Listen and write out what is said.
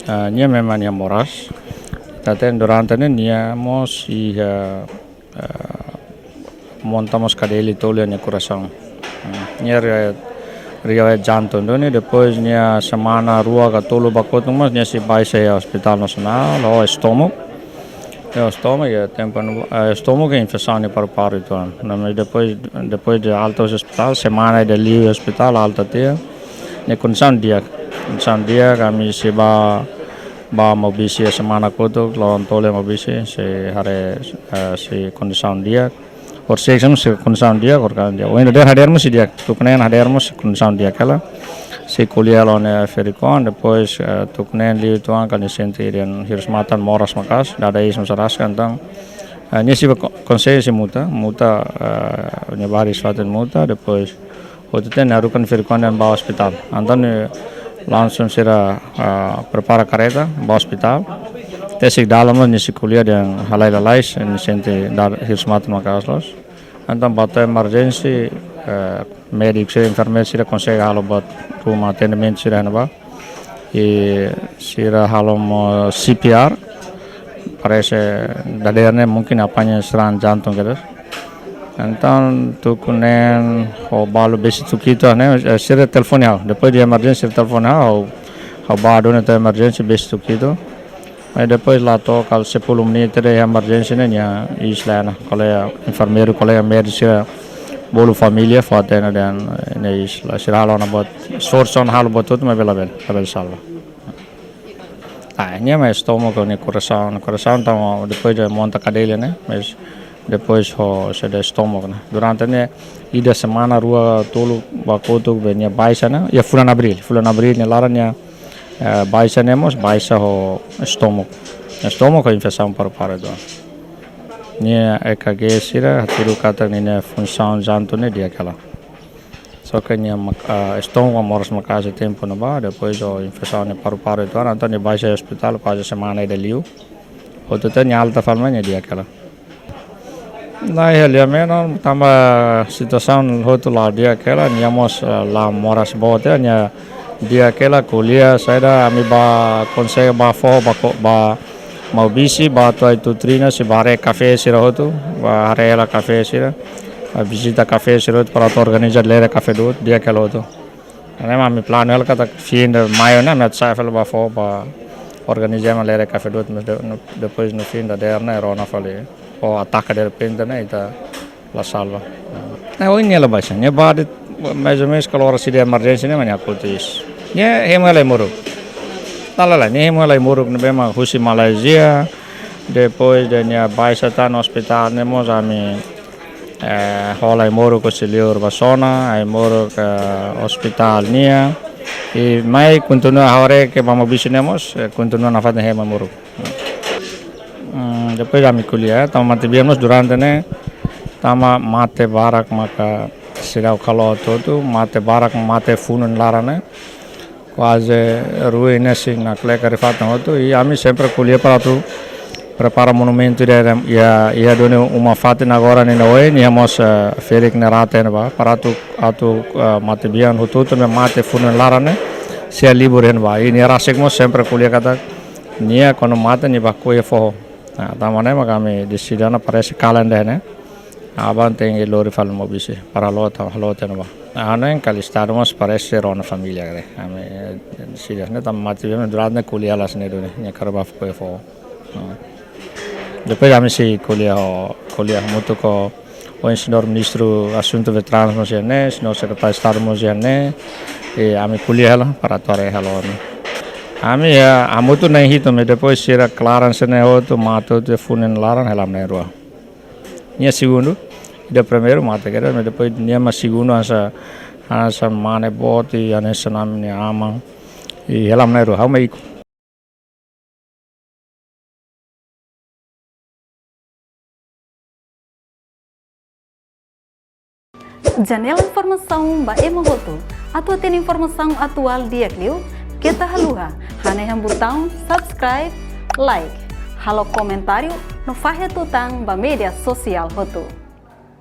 Nia memang nia moras. Tapi durante nia mos montamos cadeli tolho nia coração. Nia riwayat jantung doni depois nia semana rua ka tolo bakoto mas nia si baixa hospital nasional ou estômago. O estômago é tempo estômago é infecção de paru-paru então. Depois de alta hospital semana de livre hospital alta tia. Nia condição dia kami si ba mobisi semana koto lawan tole mobisi si hare si condição dia. Or seksam si condição dia or kan dia. Oin der hader mus dia. Tuknen hader mus condição dia kala. Si kuliah lawan Fericon depois tuknen li tuan kan sentirian hirus matan moras makas dada is masaras kantang. Nia si konselho si muta nia baris faten muta depois hoten narukan Fericon dan bawa hospital. Antan langsung sira prepara careta bawa hospital. Tesik dalam lah nisi kuliah dan halai-halais nisente dar hirsmat makas los. Antam bata emergency medik sira enfermeira sira consegue halo buat rumah atendimento sira naba. E sira halo CPR parece dadernya mungkin apanya serangan jantung gitu. Então tu kunen ho balu besi tu kita ne sira telefon ya depois de emergency telefon ya ho bado ne emergency besi tu kita. Aí depois lá to kalau 10 menit de emergency ne nya islana kalau enfermeiro kalau médico bolu família fatena dan ne isla sira halo na bot source on halo bot tu me bela salva. Nya mas estômago ne coração então depois de monta cadeia né mas depois se de estômago né durante né ida semana rua tolo bakoto benya baixa né e fulan abril né laranya baixa nemos baixa ho estômago infecção para do né EKG sira hatiru kata né função jantung né dia kala só que né estômago moras macasa tempo no ba depois o infecção né para do então né baixa hospital quase semana de liu outro tem alta forma né dia kala. Nah, ya memang tambah situação hotu lá dia aquela niamos lá moras bote nya dia aquela kuliah saya ami ba consegue ba mau bisi ba tu itu trina si bare cafe sira hotu ba harela cafe sira visita cafe sira para organizar lere cafe do dia aquela hotu. Karena ami plan hal kata fin de maio na met safel ba organizar lere cafe do depois no fim da derna rona fale. O ataca de repente né ita la salva. Nah ini lah bahasa. Nya bad mais ou menos kalau orang emergency né banyak putus. Nya hemalai muruk. Talala nya hemalai muruk ne bema husi Malaysia. Depois de nya baisa tan hospital ne mos ami holai muruk ko siliur basona ai muruk hospital nia. E mai continua hore ke mama bisinemos continua nafat hema muruk. Depois kami kuliah, tama mati biamos durante ne, tama mate barak maka sirau kalau tu mate barak mate funun larane, quase rue nesse na kleca rifat na tu, e ami sempre kuliah para tu prepara monumento de ia done uma fatina agora ne noe, ni amos ferik ne rate ne ba, para tu mate bian tu me mate funun larane, sia libur ne ba, ini rasik mo sempre kuliah kata, nia kono mate ni ba koe fo. Nah, tamane kami di sidana parece kalender né. Aban tem lori fal mobisi para lota no. Ano yang kali starmos parece rona família gre. Ame sidana tam mati bem durante kuliah las ne done, nya karba ko fo. Depois kami si kuliah muito ko o ensinar ministro assunto veteranos mo né, senhor secretário de estado mo né. E ami kuliah lá para tore halon. Ami amutu nahi hito me depois sira clarence ne outro mato de funen laran helam ne rua. Nia segundo, de primeiro mata que me depois nia mas segundo asa mane boti ane sanam ne amang e helam ne rua. Hau me iku. Janela informação ba emogoto. Atau tem informação atual dia kliu. Kita haluha, hane botão subscribe, like, halo comentário, no fahe tutang ba media sosial hotu.